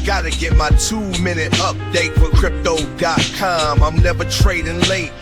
Gotta get my 2-minute update with crypto.com. I'm never trading late.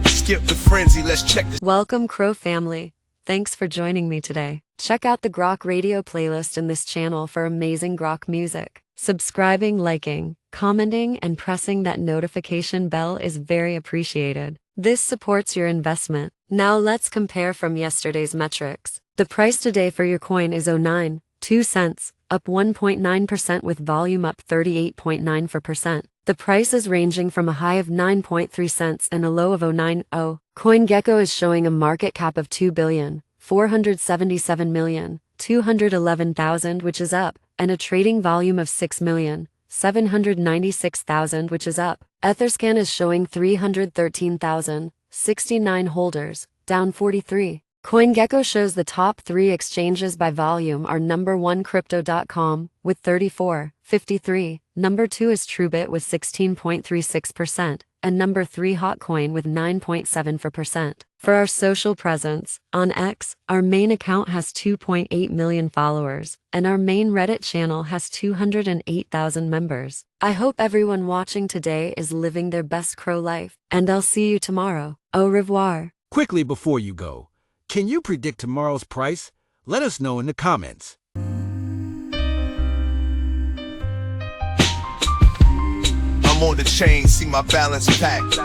Skip the frenzy, let's check this. Welcome, CRO family. Thanks for joining me today. Check out the GROKRadio playlist in this channel for amazing Grok music. Subscribing, liking, commenting, and pressing that notification bell is very appreciated. This supports your investment. Now let's compare from yesterday's metrics. The price today for your coin is 0.09 cents, up 1.9% with volume up 38.94%. The price is ranging from a high of 9.3 cents and a low of 0.90. CoinGecko is showing a market cap of 2,477,211,000, which is up, and a trading volume of 6,796,000, which is up. Etherscan is showing 313,069 holders, down 43. CoinGecko shows the top 3 exchanges by volume are number 1 Crypto.com with 34.53, number 2 is Truebit with 16.36%, and number 3 Hotcoin with 9.74%. For our social presence, on X, our main account has 2.8 million followers, and our main Reddit channel has 208,000 members. I hope everyone watching today is living their best CRO life, and I'll see you tomorrow. Au revoir. Quickly before you go, can you predict tomorrow's price? Let us know in the comments. I'm on the chain, see my balance packed.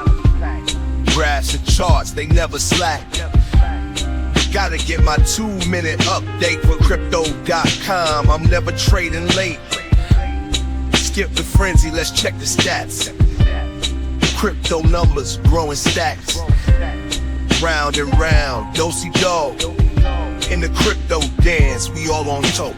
Graphs and charts, they never slack. Gotta get my 2-minute update with crypto.com. I'm never trading late. Skip the frenzy, let's check the stats. Crypto numbers, growing stacks. Round and round, do-si-do. In the crypto dance, we all on top.